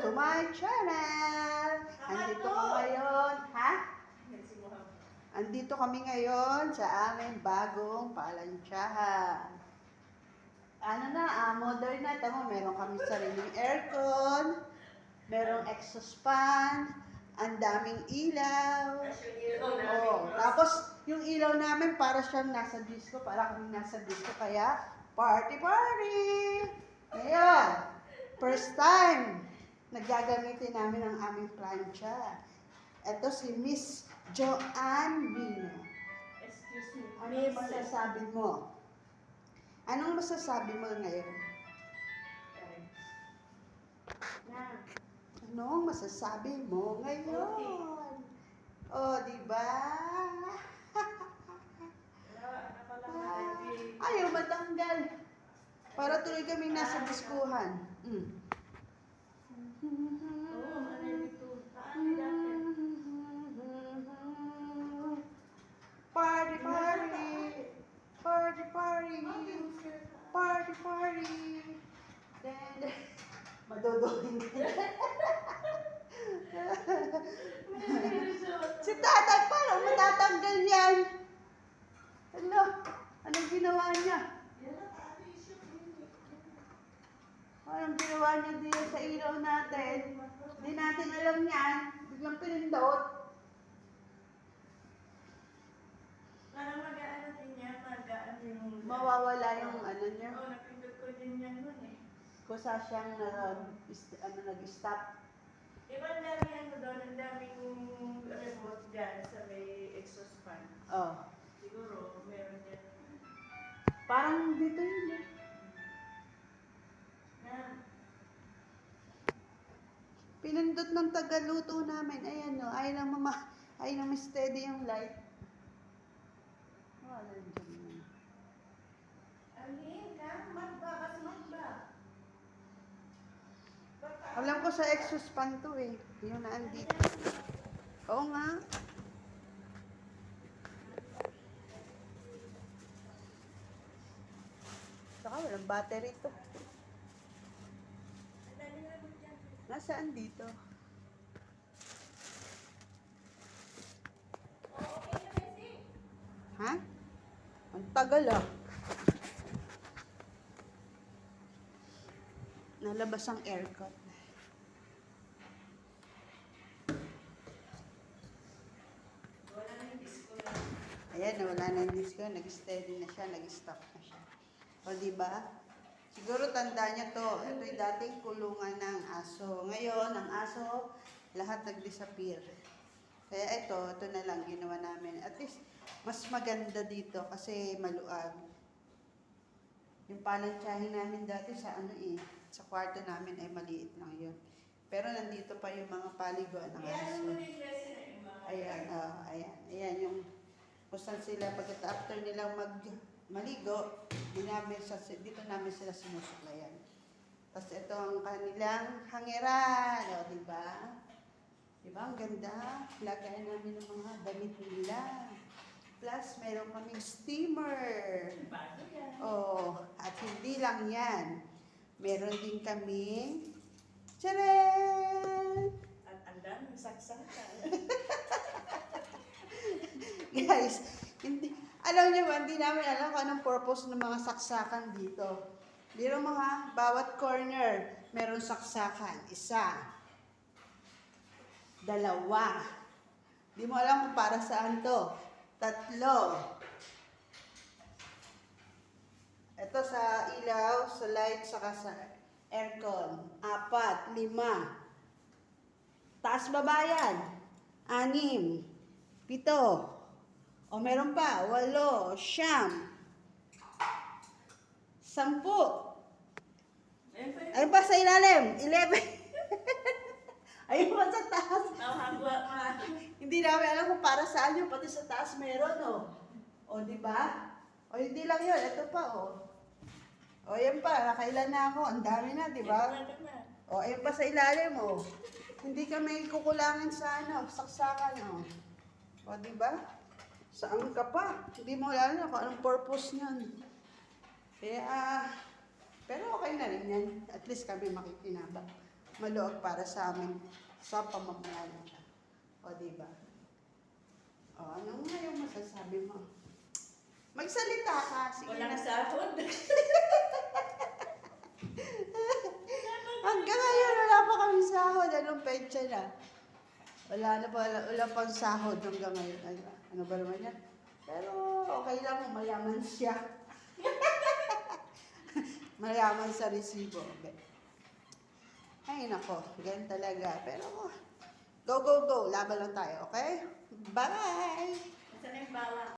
to my channel! Andito ko ngayon, ha? Andito kami ngayon sa aming bagong palansyahan. Ano na, modern na. Tama, meron kami sariling aircon, merong exhaust fan, ang daming ilaw. Oh, tapos yung ilaw namin para siyang nasa disco, para kami nasa disco, kaya party party! Ngayon, first time naggagamitin namin ang aming plancha. Ito si Miss Joanne Mina. Excuse me. Ano masasabi mo? Anong masasabi mo ngayon? Anong masasabi mo ngayon? Oh, di ba? Ayaw matanggal. Para tuloy kami nasa diskuhan. Party, party! Party, party! Party, party! Then, madodohin ka na. Si tatay, paano matatanggal yan? Ano? Anong ginawa niya? Anong ginawa niya dito sa ilaw natin? Hindi natin alam yan. Biglang pinindot. Parang mag-ano din yan, mag-ano yung... Mawawala yung ano niya. Oo, napindot ko din yan nun eh. Kusa siyang nag-stop. Diba ang dami ano doon, ang daming remote dyan sa may exhaust fan. Oh. Siguro, meron yan. Parang dito yun eh. Na, Pinindot ng tagaluto namin. Ayan o. Ayaw na steady yung light. Wala dyan. alin ka? Magba, magba. Alam ko sa exhaust fan to eh. Yung naandito. Oo nga. Saka walang battery to. Nasaan dito? Ha? Ang tagal ah. Nalabas ang aircon. Wala na yung disco na. Ayan, wala na yung disco. Nag-steady na siya, nag-stop na siya. O, diba? Siguro tanda niya to. Ito yung dating kulungan ng aso. Ngayon, ang aso, lahat nag-disappear. Kaya ito na lang ginawa namin. At least, mas maganda dito kasi maluag. Yung palansyahin namin dati sa sa kwarto namin ay maliit lang yun. Pero nandito pa yung mga paliguan ng aso. Ayan, ayan. Ayan yung kung saan sila after nilang maligo, dito namin sila sinusuklayan. Tapos ito ang kanilang hangeran. O, diba? Diba? Ang ganda. Lagayan namin ng mga damit nila. Plus, meron kaming steamer. Oh, at hindi lang yan. Meron din kaming tcharan! At ang daming saksakan. Guys, alam niyo ba, hindi namin alam kung anong purpose ng mga saksakan dito. Biro mo ha, bawat corner, meron saksakan. Isa. Dalawa. Di mo alam kung para saan to. Tatlo. Ito sa ilaw, sa light, saka sa aircon. 4, 5. Taas babayan. 6. 7. O meron pa, 8, 9. 10. Ayun pa sa ilalim, 11. Ayun pa sa taas. Hindi namin alam kung para saan yun, pati sa taas meron, o. O, di ba? O, hindi lang yun, ito pa, o. O, yan pa, nakailan na ako, ang dami na, di ba? O, ayun pa sa ilalim, o. Hindi kami kukulangan sa, saksakan, o. O, di ba? Saan ka pa? Hindi mo alam kung anong purpose niyan. Kaya, pero okay na rin yan. At least kami makikinabang. maluwag para sa amin sa pamamayan. O, diba? O, ano nga yung masasabi mo? Magsalita ka. Sige Walang na. sahod. Hanggang ngayon, wala pa kami sahod. Anong petsa na? Wala pang sahod hanggang ngayon. Ano ba naman yan? Pero okay lang, mayaman siya. Mayaman sa resibo. Okay. Ay, nako. Ganyan talaga. Pero, go, go, go. Laban lang tayo, okay? Bye! Saan yung bawang?